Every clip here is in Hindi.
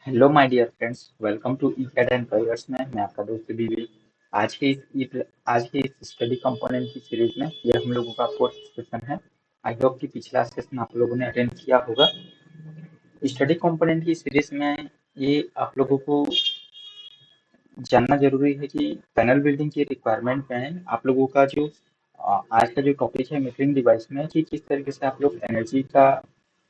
Hello my dear friends, welcome to E CAD and careers में मैं आपका दोस्त बीबी। आज के इस स्टडी कंपोनेंट की सीरीज में यह हम लोगों का फोर्थ सेशन है। आई होप कि पिछला सेशन आप लोगों ने अटेंड किया होगा। स्टडी कंपोनेंट की सीरीज में ये आप लोगों को जानना जरूरी है कि पैनल बिल्डिंग की रिक्वायरमेंट में आप लोगों का जो आज का जो टॉपिक है मीटरिंग डिवाइस में, कि किस तरीके से आप लोग एनर्जी का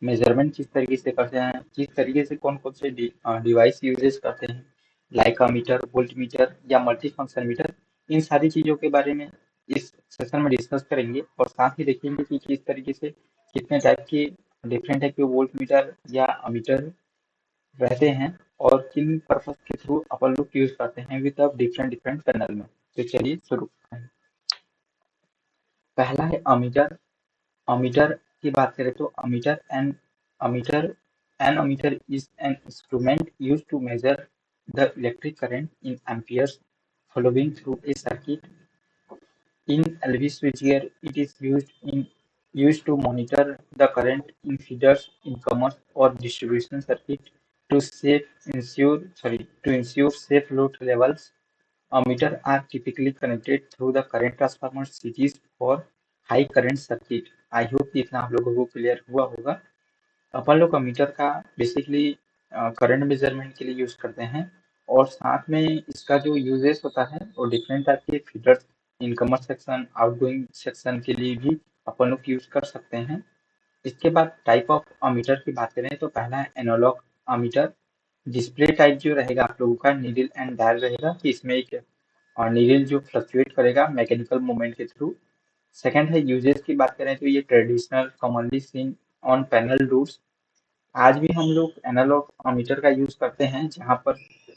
मेजरमेंट किस तरीके से करते हैं, किस तरीके से कौन कौन से डिवाइस यूजेस करते हैं, लाइक मीटर, वोल्ट मीटर या मल्टी फंक्शन मीटर। इन सारी चीज़ों के बारे में इस सेशन में डिस्कस करेंगे और साथ ही देखेंगे कि किस तरीके से कितने टाइप के डिफरेंट टाइप के वोल्ट मीटर या मीटर रहते हैं और किन पर्पज के थ्रू अपन लोग यूज करते हैं विद डिफरेंट डिफरेंट पैनल में। तो चलिए शुरू करते हैं। पहला है अमीटर। अमीटर की बात करें तो ammeter an ammeter is an instrument use to measure the electric current in amperes flowing through a circuit. In LV switchgear, it is used to monitor the current in feeders, incomers, or distribution circuit to ensure safe load levels. Ammeter are typically connected through the current transformer series for high current circuit. I hope कि इतना आप लोगों को क्लियर हुआ होगा। अपन लोग अमीटर का बेसिकली करंट मेजरमेंट के लिए यूज करते हैं और साथ में इसका जो यूजेस होता है वो डिफरेंट टाइप के feeders, incomer section, outgoing section के लिए भी अपन लोग यूज कर सकते हैं। इसके बाद टाइप ऑफ अमीटर की बात करें तो पहला है एनालॉग अमीटर। डिस्प्ले टाइप जो रहेगा आप लोगों का नीडल एंड डायल रहेगा, कि इसमें एक नीडल जो फ्लक्चुएट करेगा मैकेनिकल मूवमेंट के थ्रू। सेकंड है यूजेस की बात करें तो ये traditional commonly seen on panel doors. आज भी हम लोग एनालॉग मीटर का यूज करते हैं, जहाँ पर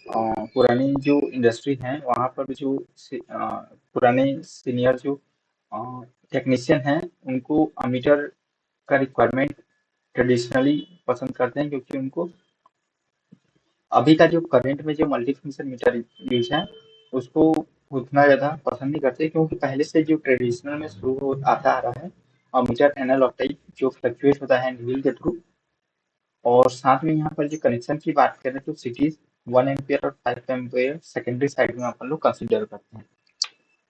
पुरानी जो इंडस्ट्री है वहाँ पर जो पुराने सीनियर जो टेक्नीशियन हैं उनको मीटर का रिक्वायरमेंट ट्रेडिशनली पसंद करते हैं, क्योंकि उनको अभी का जो करंट में जो मल्टी फंक्शन मीटर यूज है उसको उतना ज़्यादा पसंद नहीं करते, क्योंकि पहले से जो ट्रेडिशनल में शुरू आता आ रहा है मीटर एनालॉग टाइप जो फ्लक्चुएट होता है नीडल के थ्रू। और साथ में यहाँ पर जो कनेक्शन की बात करें तो सिटीज 1 एम्पियर और 5 एम्पियर सेकेंडरी साइड में अपन लोग कंसिडर करते हैं।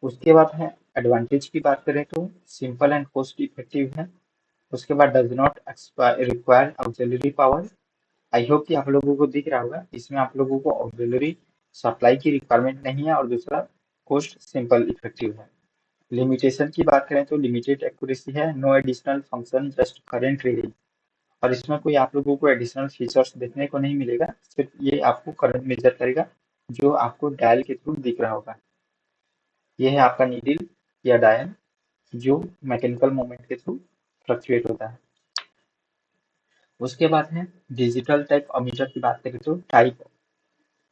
उसके बाद है एडवांटेज की बात करें तो सिंपल एंड कॉस्ट इफेक्टिव है। उसके बाद does not require auxiliary power. I hope कि आप लोगों को दिख रहा होगा, इसमें आप लोगों को ऑक्सिलरी सप्लाई की रिक्वायरमेंट नहीं है। और दूसरा कॉस्ट सिंपल इफेक्टिव है। लिमिटेशन की बात करें तो लिमिटेड एक्यूरेसी है, no additional function, just current reading. और इसमें कोई आप लोगों को एडिशनल फीचर्स देखने को नहीं मिलेगा, सिर्फ ये आपको करंट मेजर करेगा जो आपको डायल के थ्रू दिख रहा होगा। ये है आपका नीडल या डायल जो मैकेनिकल मूवमेंट के थ्रू फ्लक्चुएट होता है। उसके बाद है डिजिटल टाइप अमीटर की बात करें तो टाइप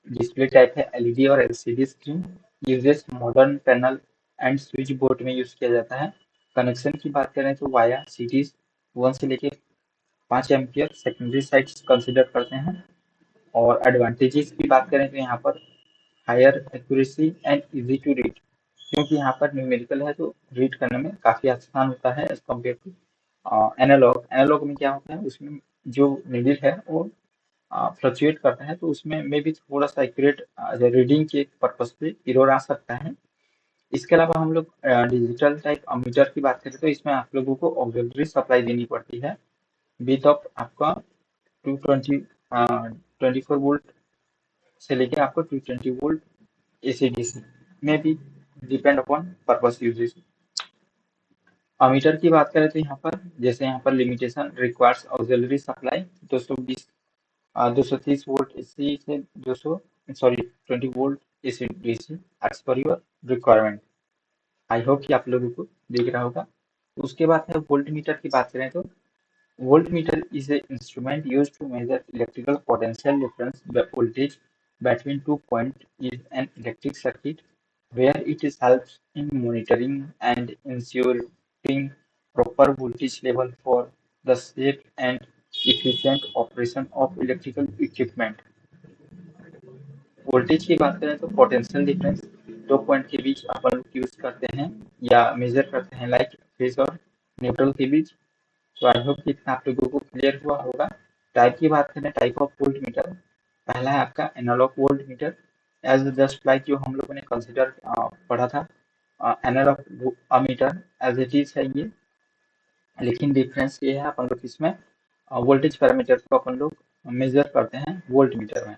डिस्प्ले टाइप है एलईडी और LCD screen. Uses modern panel and switch board में यूज किया जाता है। कनेक्शन की बात करें तो वाया सीरीज 1 से लेके 5 एम्पियर सेकेंडरी साइड्स कंसिडर करते हैं। और एडवांटेजेस की बात करें तो यहाँ पर higher accuracy and easy to read, क्योंकि यहाँ पर न्यूमेरिकल है तो रीड करने में काफ़ी आसान होता है as compare to analog. Analog में क्या होता है, उसमें जो नीडल है वो फ्लक्चुएट करता है, तो उसमें में भी थोड़ा सा एक्यूरेट रीडिंग के पर्पज पे एरर आ सकता है। इसके अलावा हम लोग डिजिटल टाइप मीटर की बात करें तो इसमें आप लोगों को ऑक्सिलरी सप्लाई देनी पड़ती है विथ ऑफ आपका 220 24 वोल्ट से लेके आपको 220 वोल्ट एसीडीसी में भी depend upon purpose uses. Ammeter की बात करें तो यहाँ पर जैसे यहाँ पर limitation requires auxiliary supply 220 230 volt AC से 200 sorry 20 volt AC DC as per your requirement. I hope कि आप लोगों को दिख रहा होगा। उसके बाद है वोल्ट मीटर की बात करें तो voltmeter is an instrument used to measure electrical potential difference voltage between 2 points in an electric circuit, where it is helps in monitoring and ensuring proper voltage level for the safe and efficient operation of electrical equipment. Voltage की बात करें तो पोटेंशियल डिफरेंस 2 पॉइंट के बीच अपन लोग यूज करते हैं या मेजर करते हैं, लाइक फेज और न्यूट्रल के बीच। तो आई होप कि इतना आप लोगों को क्लियर हुआ होगा। टाइप की बात करें टाइप ऑफ वोल्ट मीटर, पहला है आपका analog volt meter, as just like जो हम लोगों ने कंसिडर पढ़ा था analog meter as it is है ये, लेकिन डिफरेंस ये है अपन लोग इसमें वोल्टेज पैरामीटर को अपन लोग मेजर करते हैं वोल्ट मीटर में।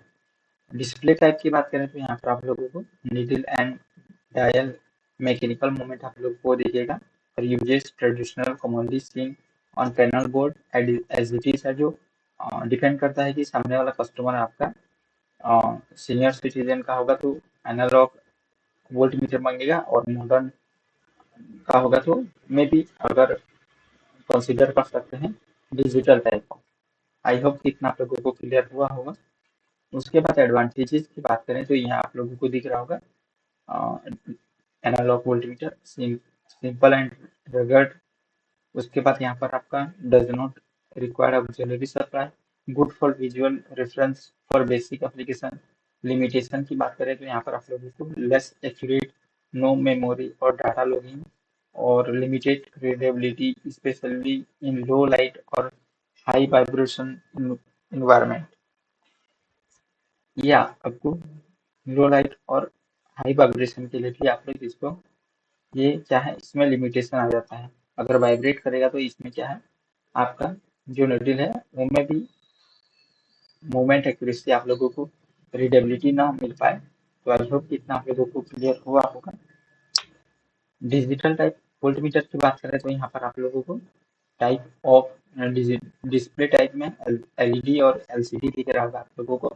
डिस्प्ले टाइप की बात करें तो यहाँ पर आप लोगों को needle and dial mechanical movement आप लोग को दिखेगा, और uses traditional commonly seen on panel board as it is है, जो डिपेंड करता है कि सामने वाला कस्टमर आपका सीनियर सिटीजन का होगा तो एनालॉग वोल्ट मीटर मांगेगा, और मॉडर्न का होगा तो मे बी अगर कंसिडर कर सकते हैं डिजिटल टाइप का। आई होप कि इतना आप लोगों को क्लियर हुआ होगा। उसके बाद एडवांटेजेस की बात करें तो यहाँ आप लोगों को दिख रहा होगा analog volt meter simple and rugged. उसके बाद यहाँ पर आपका does not require auxiliary supply, good for visual reference for basic application. Limitation की बात करें तो यहाँ पर आप लोगों को लेस एक्यूरेट, नो मेमोरी और डाटा लॉगिंग, और limited readability specially in low light और हाई वाइब्रेशन इन्वायरमेंट। या आपको लो लाइट और हाई वाइब्रेशन के लिए भी आप लोग इसको, ये क्या है इसमें लिमिटेशन आ जाता है, अगर वाइब्रेट करेगा तो इसमें क्या है आपका जो नीडल है उनमें भी मूवमेंट एक्यूरेसी आप लोगों को रीडेबिलिटी ना मिल पाए। तो आई होप इतना आप लोगों को क्लियर हुआ होगा। डिजिटल टाइप वोल्ट मीटर की बात करें तो यहाँ पर आप लोगों को टाइप ऑफ डिस्प्ले टाइप में एलईडी और एलसीडी दिख रहा होगा आप लोगों को।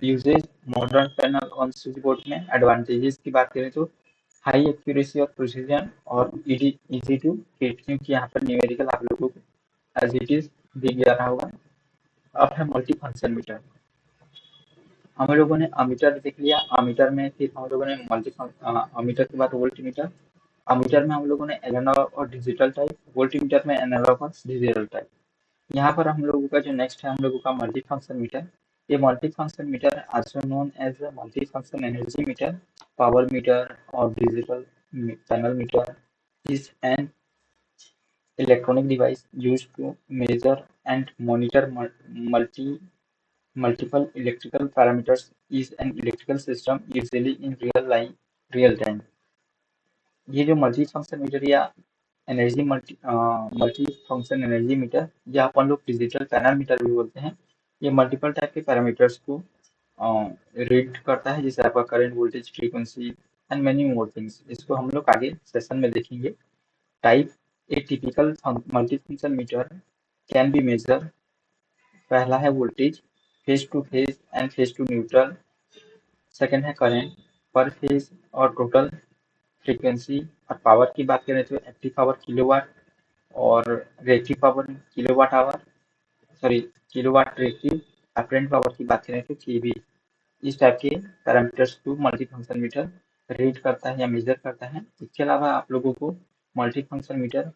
Uses modern panel on switch board में। एडवांटेजेस की बात करें तो हाई एक्यूरेसी और प्रिसीजन और इजी टू हिट, क्योंकि यहाँ पर न्यूमेरिकल आप लोगों को एज इट इज दिख जा रहा होगा। अब है मल्टी फंक्शन मीटर। हम लोगों ने अमीटर देख लिया, अमीटर में फिर हम लोगों ने मल्टी अमीटर के बाद वोल्ट मीटर। अमीटर में हम लोगों ने एनालॉग और डिजिटल टाइप, वोल्ट मीटर में एनालॉग और डिजिटल टाइप। यहाँ पर हम लोगों का जो नेक्स्ट है हम लोगों का मल्टी फंक्शन मीटर। ये multi function meter also known as multi function energy meter, power meter और digital panel meter is an electronic device used to measure and monitor multiple electrical parameters is an electrical system usually in real time। ये जो मल्टी फंक्शन मीटर या energy multi function energy metre या अपन लोग डिजिटल पैनल मीटर भी बोलते हैं, ये मल्टीपल टाइप के पैरामीटर्स को रीड करता है, जैसे आपका current, voltage, frequency and many more things. इसको हम लोग आगे सेशन में देखेंगे। Type a typical multi function meter can be measure. पहला है voltage, phase to phase and phase to neutral. Second है करंट, पर फेज और टोटल। फ्रीक्वेंसी और पावर की बात करें तो एक्टिव पावर किलोवाट और reactive power kilowatt hour, sorry kilowatt reactive. Apparent power की बात करें तो केवी। इस टाइप के पैरामीटर्स को मल्टी फंक्शन मीटर रीड करता है या मेजर करता है। इसके अलावा आप लोगों को multi function meter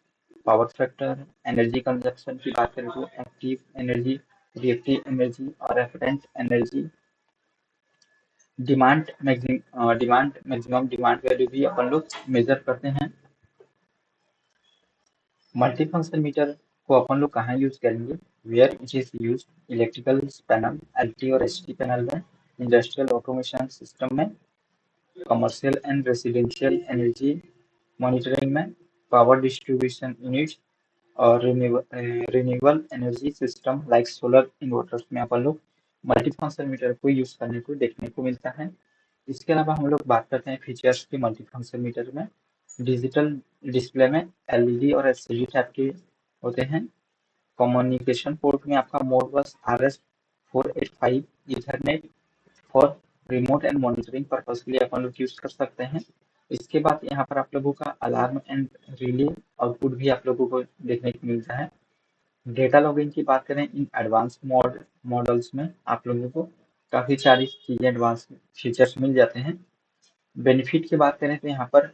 power factor, energy consumption की बात करें तो एक्टिव एनर्जी, रिएक्टिव एनर्जी और apparent energy, demand demand value भी अपन लोग मेजर करते हैं। मल्टी फंक्शन मीटर को अपन लोग कहाँ यूज करेंगे, where it is use, electrical panel LT और एसटी पैनल में, इंडस्ट्रियल ऑटोमेशन सिस्टम में, commercial and residential energy monitoring में, पावर डिस्ट्रीब्यूशन यूनिट्स और renewable energy system like solar inverters में अपन लोग मल्टी फंक्शन मीटर को यूज करने को देखने को मिलता है। इसके अलावा हम लोग बात करते हैं फीचर्स की मल्टी फंक्शन मीटर में। डिजिटल डिस्प्ले में एलईडी और एलसीडी टाइप के होते हैं। कम्युनिकेशन पोर्ट में आपका Modbus RS485 Ethernet for remote and monitoring purpose के लिए अपन लोग यूज कर सकते हैं। इसके बाद यहाँ पर आप लोगों का अलार्म एंड रिले आउटपुट भी आप लोगों को देखने को मिलता है। डेटा लॉगिंग की बात करें इन एडवांस मॉडल्स में आप लोगों को काफ़ी सारी चीज़ें एडवांस फीचर्स मिल जाते हैं। बेनिफिट की बात करें तो यहाँ पर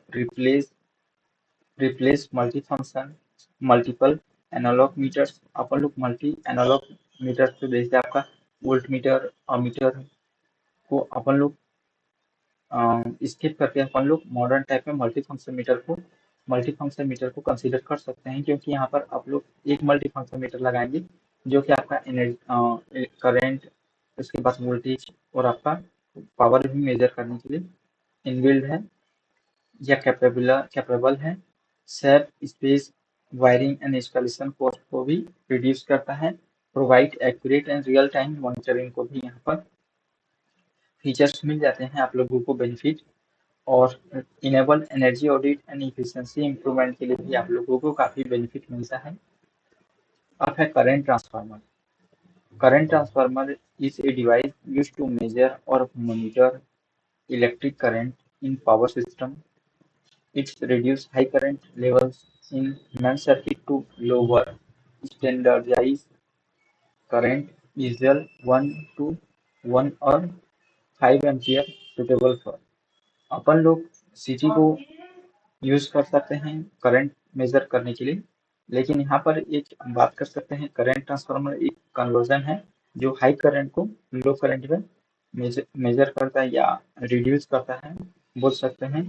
replace multi function multiple analog meters. अपन लोग मल्टी एनालॉग मीटर तो जैसे आपका वोल्ट मीटर, अमीटर को अपन लोग स्किप करके अपन लोग मॉडर्न टाइप में मल्टी फंक्शन मीटर को कंसीडर कर सकते हैं, क्योंकि यहाँ पर आप लोग एक मल्टी फंक्शन मीटर लगाएंगे जो कि आपका एनर्जी करंट, उसके बाद वोल्टेज और आपका पावर भी मेजर करने के लिए इनबिल्ड है या कैपेबल है। Safe space wiring and installation cost को भी रिड्यूस करता है। Provide accurate and real time monitoring को भी यहाँ पर फीचर्स मिल जाते हैं आप लोगों को बेनिफिट। और enable energy audit and efficiency improvement के लिए भी आप लोगों को काफ़ी बेनिफिट मिलता है। अब है current transformer. Current transformer is a device used to measure और monitor electric current in power system. It reduces high current levels in main circuit to lower standardized current usual 1 to 1 और 5 एम्पियर सुटेबल फॉर। अपन लोग सीटी को यूज कर सकते हैं करंट मेजर करने के लिए, लेकिन यहाँ पर एक बात कर सकते हैं करंट ट्रांसफार्मर एक कन्वर्जन है जो हाई करंट को लो करंट में मेजर करता है या रिड्यूस करता है बोल सकते हैं।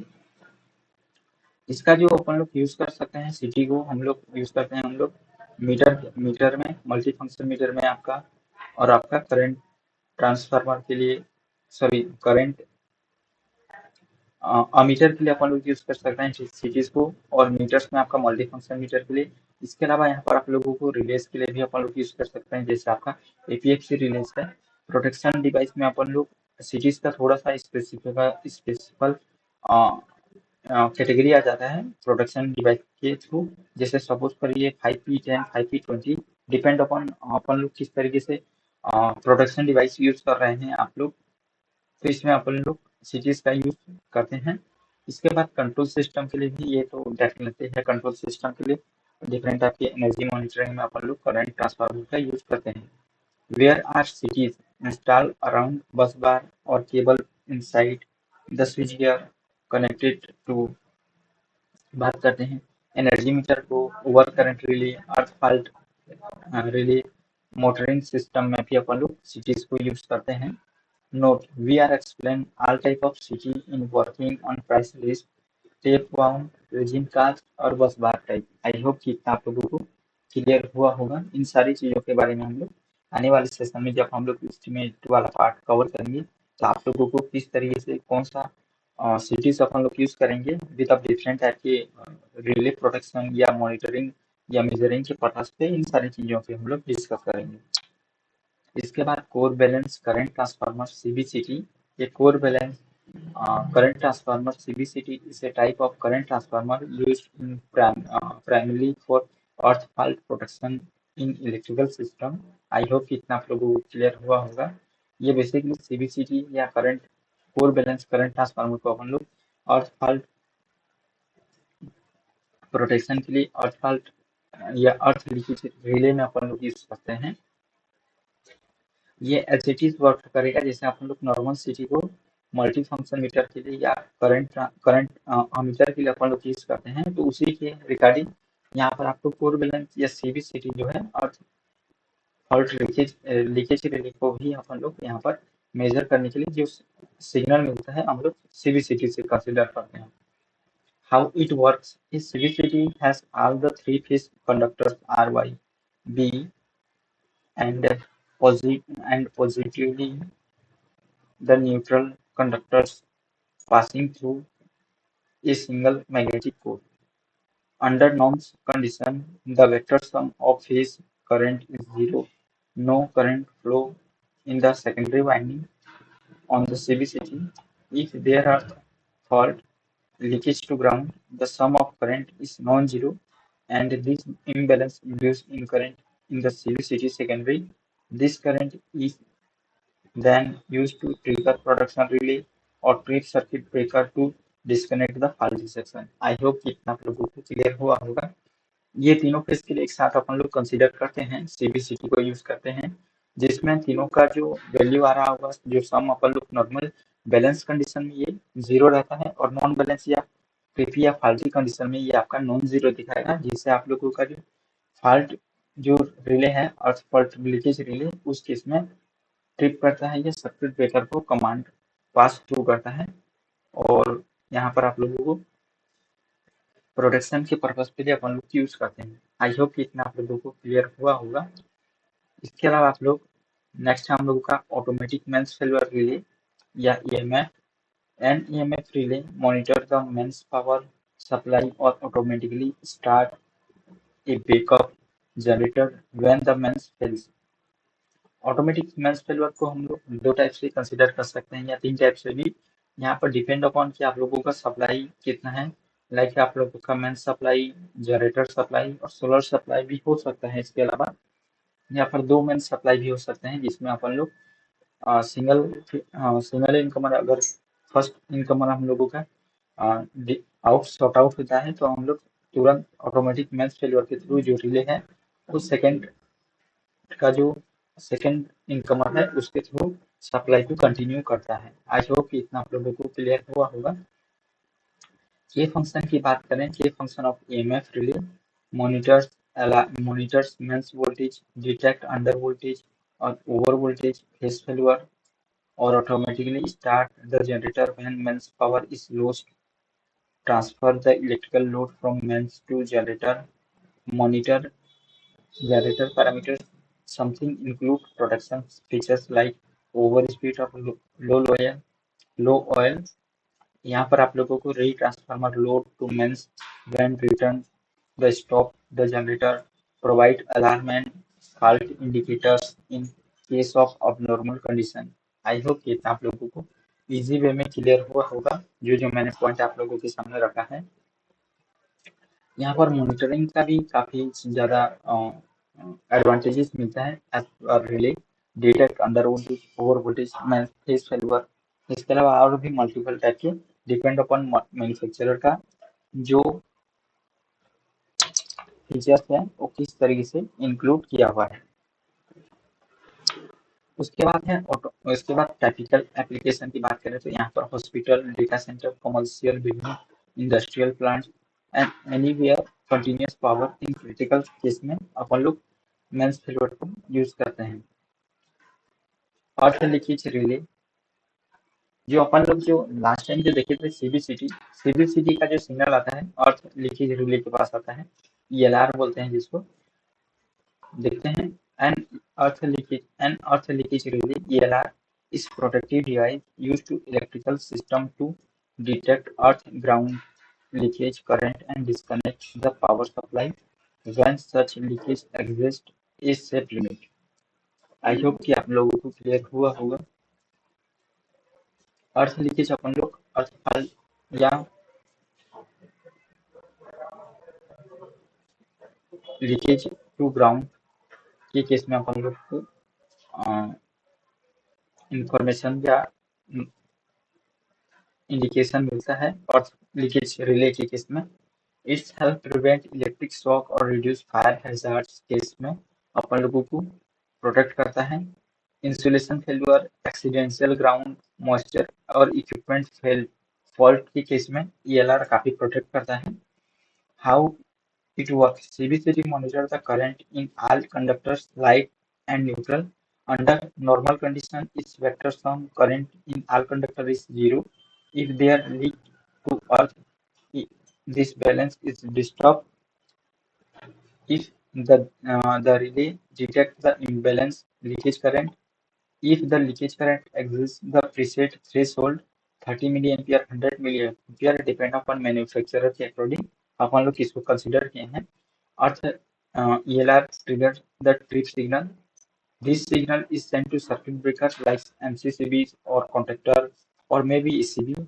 इसका जो अपन लोग यूज कर सकते हैं सिटी को हम लोग यूज करते हैं हम लोग मीटर में मल्टी फंक्शन मीटर में आपका और आपका करंट ट्रांसफार्मर के लिए सॉरी करंट मीटर के लिए अपन लोग यूज कर सकते हैं सिटीज को और मीटर्स में आपका मल्टी फंक्शन मीटर के लिए। इसके अलावा यहाँ पर आप लोगों को रिलेज के लिए भी अपन लोग यूज कर सकते हैं जैसे आपका एपीएक्सी रिलेज है। प्रोटेक्शन डिवाइस में अपन लोग सिटीज का थोड़ा सा स्पेसिफिकल कैटेगरी आ जाता है प्रोडक्शन डिवाइस के थ्रू। जैसे सपोज करिए 5P10 5P20 डिपेंड अपॉन अपन लोग किस तरीके से प्रोडक्शन डिवाइस यूज कर रहे हैं आप लोग, तो इसमें अपन लोग सीरीज का यूज करते हैं। इसके बाद कंट्रोल सिस्टम के लिए भी ये तो डेफिनेटली है। कंट्रोल सिस्टम के लिए डिफरेंट टाइप की एनर्जी मॉनिटरिंग में अपन लोग करंट ट्रांसफार्मर का यूज करते हैं। Where are series install around bus bar और cable inside the switch gear connected to. बात करते हैं एनर्जी मीटर को over current relay earth fault relay motoring system में भी अपन लोग सीटीज को यूज करते हैं। Note we are explain all type of CT in working on price list tape bound resin cast और बस बार टाइप। आई होप कि आप लोगों को क्लियर हुआ होगा इन सारी चीज़ों के बारे में। हम लोग आने वाले सेशन में जब हम लोग एस्टिमेट वाला पार्ट कवर करेंगे तो आप लोगों को किस तरीके से कौन सा सिटीज अपन लोग यूज करेंगे विद ऑफ डिफरेंट टाइप के रिले प्रोटेक्शन या मॉनिटरिंग या मेजरिंग के पर्पस पे इन सारी चीज़ों पे हम लोग डिस्कस करेंगे। इसके बाद core balance current transformer CBCT. ये core balance current transformer CBCT is a type of current transformer used in primarily for earth fault protection in electrical system। I hope कि इतना आप लोगों को क्लियर हुआ होगा। ये बेसिकली CBCT या current core balance current transformer को अपन लोग अर्थ फॉल्ट प्रोटेक्शन के लिए अर्थ फॉल्ट या अर्थ लीकेज रिले में अपन लोग यूज करते हैं। ये एच वर्क करेगा जैसे अपन लोग नॉर्मल सिटी को मल्टी फंक्शन मीटर के लिए या करंट मीटर के लिए अपन लोग यूज करते हैं, तो उसी के रिगार्डिंग यहाँ पर आपको कोर बैलेंस या सीबीसीटी जो है और फॉल्ट लीकेज रिले को भी अपन लोग यहाँ पर मेजर करने के लिए जो सिग्नल मिलता है हम लोग सीबीसीटी से कंसिडर करते हैं। हाउ इट वर्क्स इस CBCT has all the three phase conductors R Y B and positively the neutral conductors passing through a single magnetic core. Under norms condition, the vector sum of phase current is zero. No current flow in the secondary winding on the CBCT. If there are fault leakage to ground, the sum of current is non-zero, and this imbalance induced in current in the CBCT secondary. This current is then used to trigger production relay or trip circuit breaker to disconnect the faulty section। I hope कि इतना आप लोगों को क्लियर हुआ होगा। ये तीनों फेज के लिए एक साथ अपन लोग कंसीडर करते हैं सीबीसीटी को यूज करते हैं, जिसमें तीनों का जो वैल्यू आ रहा होगा जो सम अपन लोग नॉर्मल बैलेंस कंडीशन में ये जीरो रहता है और नॉन बैलेंस या ट्रिप या फाल्टी कंडीशन में ये आपका नॉन जीरो दिखाएगा, जिससे आप लोगों का जो फाल्ट जो रिले है अर्थ फॉल्ट लीकेज रिले उस केस में ट्रिप करता है या सर्किट ब्रेकर को कमांड पास थ्रू करता है और यहाँ पर आप लोगों को प्रोटेक्शन के पर्पज के लिए अपन लोग यूज करते हैं। आई होप कि इतना आप लोगों को क्लियर हुआ होगा। इसके अलावा आप लोग नेक्स्ट है हम लोगों का ऑटोमेटिक मेंस फेल्योर रिले या EMF. An EMF relay monitor the mains power supply और automatically start a backup generator when the mains fails। Automatic mains failure को हम लोग दो टाइप से कंसिडर कर सकते हैं या तीन टाइप से भी। यहाँ पर डिपेंड अपॉन कि आप लोगों का सप्लाई कितना है। लाइक आप लोगों का मेंस सप्लाई, जनरेटर सप्लाई और सोलर सप्लाई भी हो सकता है। इसके अलावा यहाँ पर दो मेंस सप्लाई भी हो सकते हैं जिसमें अपन लोग सिंगल सिंगल इनकमर, अगर फर्स्ट इनकमर हम लोगों का आउट शॉर्ट आउट होता है तो हम लोग तुरंत ऑटोमेटिक मेंस फेल्योर के थ्रू जो रिले है उस सेकेंड का जो सेकेंड इनकमर है उसके थ्रू सप्लाई को कंटिन्यू करता है। आई होप कि इतना आप लोगों को क्लियर हुआ होगा। के फंक्शन की बात करें, के function of EMF relay monitors monitors mains voltage, detect under voltage और over voltage phase failure or automatically start the generator when mains power is lost, transfer the electrical load from mains to generator, monitor generator parameters, something include protection features like overspeed or low oil। यहाँ पर आप लोगों को re transformer load to mains when return the stop the generator, provide alarm and fault indicators in case of abnormal condition। I hope कि आप लोगों को इजी वे में क्लियर हुआ होगा जो जो मैंने पॉइंट आप लोगों के सामने रखा है। यहाँ पर मॉनिटरिंग का भी काफी ज्यादा एडवांटेजेस मिलता है as per relay, detect under voltage, over voltage, phase failure. इसके अलावा और भी मल्टीपल टाइप के डिपेंड अपॉन मैन्युफैक्चरर का जो फीचर्स है वो किस तरीके से इंक्लूड किया हुआ है। उसके बाद है इसके बाद प्रैक्टिकल एप्लीकेशन की बात करें तो यहाँ पर hospital, data centre, commercial building, industrial plant and anywhere continuous power in critical case में अपन लोग मेंस फेल्योर को यूज करते हैं। अर्थ लीकेज रिले जो अपन लोग जो लास्ट टाइम जो देखे थे सीबीसीटी का जो सिग्नल आता है अर्थ लीकेज रिले के पास आता है, ईएलआर बोलते हैं जिसको। देखते हैं an earth leakage relay ELR is protective device used to electrical system to detect earth ground leakage current and disconnect the power supply when such leakage exists is set limit। I hope कि आप लोगों को क्लियर हुआ होगा। अर्थ लीकेज अपन लोग अर्थ फाल या लीकेज टू ग्राउंड के केस में अपन लोग को इंफॉर्मेशन या इंडिकेशन मिलता है और लीकेज रिले के केस में। It's help prevent electric shock और रिड्यूस फायर हैजार्ड्स केस में अपन लोगों को प्रोटेक्ट करता है। Insulation failure, accidental ground moisture और इक्विपमेंट फेल फॉल्ट के केस में ईएलआर काफी प्रोटेक्ट करता है। How it works, CBCD monitor the current in all conductors, light and neutral। Under normal condition, its vector sum current in all conductor is zero। If they are leaked to earth, this balance is disturbed। If the relay detects the imbalance leakage current, if the leakage current exceeds the preset threshold 30 milliampere 100 milliampere depend upon manufacturer के अकॉर्डिंग अपन लोग किसको कंसिडर किए हैं। अर्थ ELR triggers the trip signal। This signal is sent to circuit breakers like MCCBs or contactor or maybe ECB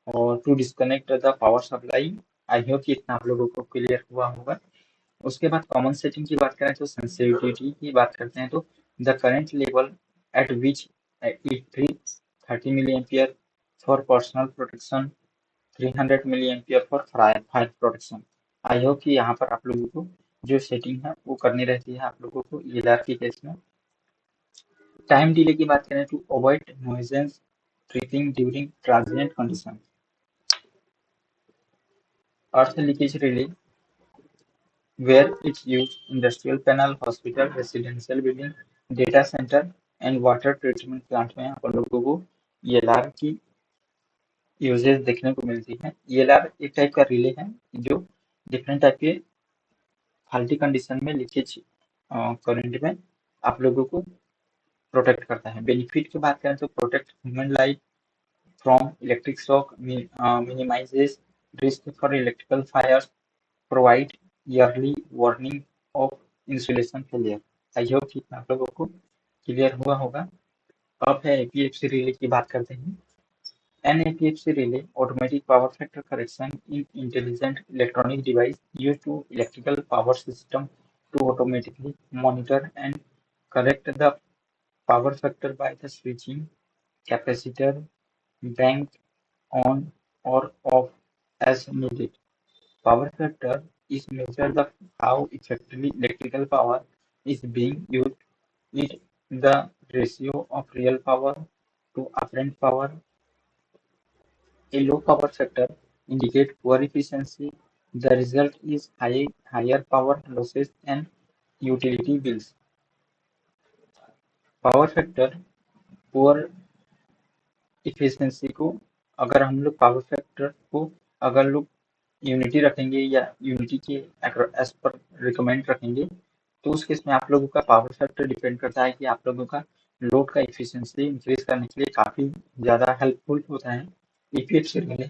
or to disconnect the power supply। I hope कि इतना आप लोगों को क्लियर हुआ होगा। उसके बाद कॉमन सेटिंग की बात करें तो सेंसिटिविटी की बात करते हैं तो the current level at which it 30 milli ampere for personal protection, 300 milli ampere for fire protection. I hope कि यहाँ पर आप लोगों को जो सेटिंग है वो करनी रहती है आप लोगों को ईएलआर के केस में। टाइम डिले की बात करें to avoid nuisance tripping during transient condition. Earth leakage relay where it's used industrial panel, hospital, residential building, data center and water treatment plant में अपन लोगों को ईएलआर की यूजेस देखने को मिलती है। ईएलआर एक टाइप का रिले है जो डिफरेंट टाइप के फॉल्टी कंडीशन में लीकेज करंट में आप लोगों को प्रोटेक्ट करता है। बेनिफिट की बात करें तो protect human life from electric shock, minimizes risk for electrical fires, provide early warning of insulation failure. I hope कि आप लोगों को क्लियर हुआ होगा। अब है एपीएफसी रिले की बात करते हैं। An APFC relay, automatic power factor correction, is intelligent electronic device used to electrical power system to automatically monitor and correct the power factor by the switching capacitor bank on or off as needed. Power factor is measured of how effectively electrical power is being used. It the ratio of real power to apparent power. A low power factor indicates poor efficiency. The result is higher power losses and utility bills. Power factor poor efficiency को अगर हम लोग पावर फैक्टर को अगर लोग यूनिटी रखेंगे या यूनिटी के एस पर रिकमेंड रखेंगे तो उस केस में आप लोगों का पावर फैक्टर डिपेंड करता है कि आप लोगों का लोड का इफिशियंसी इंक्रीज करने के लिए काफी ज्यादा हेल्पफुल होता है EPFC relay.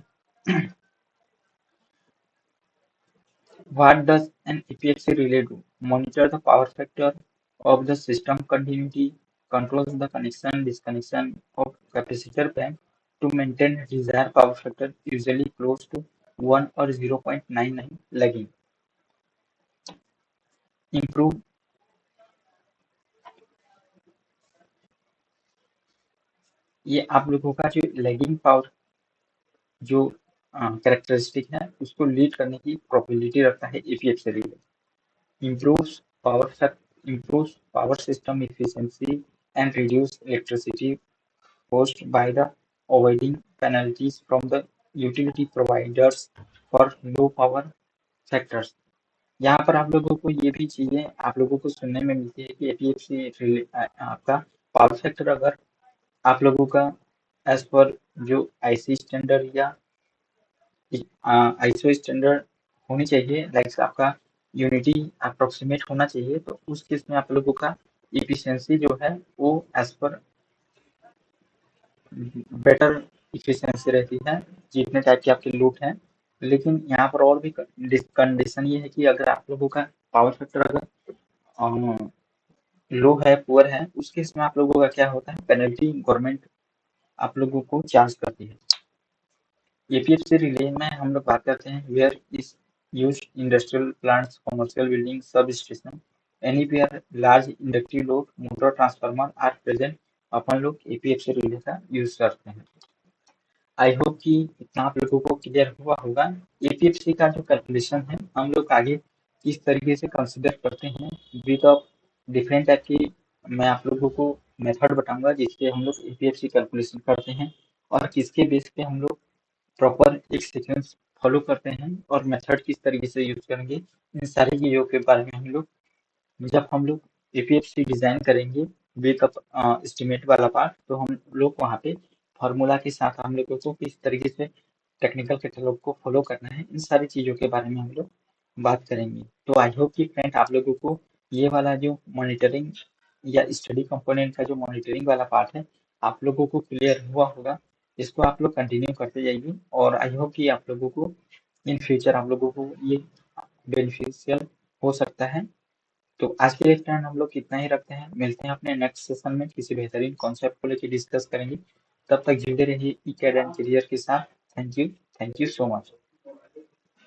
What does an EPFC relay do? Monitor the power factor of the system continuity, controls the connection disconnection of capacitor bank to maintain desired power factor, usually close to 1 or 0.99 lagging. Improve ये आप लोगों का जो लैगिंग पावर जो कैरेक्टरिस्टिक है उसको लीड करने की प्रोबेबिलिटी रखता है APFC relay. improves improves power system efficiency and reduce electricity cost by the avoiding penalties from the utility providers for low power factors। यहाँ पर आप लोगों को ये भी चीजें आप लोगों को सुनने में मिलती है कि एपीएफसी आपका पावर फैक्टर अगर आप लोगों का एज पर जो आईसी स्टैंडर्ड या आईएसओ स्टैंडर्ड होनी चाहिए, लाइक आपका यूनिटी अप्रोक्सीमेट होना चाहिए, तो उस केस में आप लोगों का इफिशियंसी जो है वो एज पर बेटर इफिशियंसी रहती है जितने टाइप के आपके लूप हैं। लेकिन यहाँ पर और भी कंडीशन ये है कि अगर आप लोगों का पावर फैक्टर अगर लो है, पुअर है, उस केस में आप लोगों का क्या होता है, पेनल्टी गवर्नमेंट आप लोगों को चार्ज करती है। एपीएफसी रिले में हम लोग बात करते हैं where is use industrial plants, commercial building, sub station, anywhere large inductive load, motor transformer are present, अपन लोग एपीएफसी रिले का यूज करते हैं। आई होप कि इतना आप लोगों को क्लियर हुआ होगा। एपीएफसी का जो कैलकुलेशन है हम लोग आगे किस तरीके से कंसिडर करते हैं विद ऑफ डिफरेंट टाइप की मैं आप लोगों को मेथड बताऊंगा जिससे हम लोग एपीएफसी कैलकुलेशन करते हैं और किसके बेस पे हम लोग प्रॉपर एक सीक्वेंस फॉलो करते हैं और मेथड किस तरीके से यूज करेंगे। इन सारी चीजों के बारे में हम लोग जब हम लोग एपीएफसी डिजाइन करेंगे विद एस्टिमेट वाला पार्ट तो हम लोग वहाँ पे फार्मूला के साथ हम लोगों को किस तरीके से टेक्निकल कैटलॉग को फॉलो करना है, इन सारी चीजों के बारे में हम लोग बात करेंगे। तो आई होप कि फ्रेंड आप लोगों को ये वाला जो मॉनिटरिंग या स्टडी कंपोनेंट का जो मॉनिटरिंग वाला पार्ट है आप लोगों को क्लियर हुआ होगा। इसको आप लोग कंटिन्यू करते जाइए और आई होप कि आप लोगों को इन फ्यूचर आप लोगों को ये बेनिफिशियल हो सकता है। तो आज के लिए फ्रेंड हम लोग कितना ही रखते हैं, मिलते हैं अपने नेक्स्ट सेशन में किसी बेहतरीन कॉन्सेप्ट को लेकर डिस्कस करेंगे। तब तक जुड़े रहिए ई कैड एंड करियर के साथ। Thank you so much.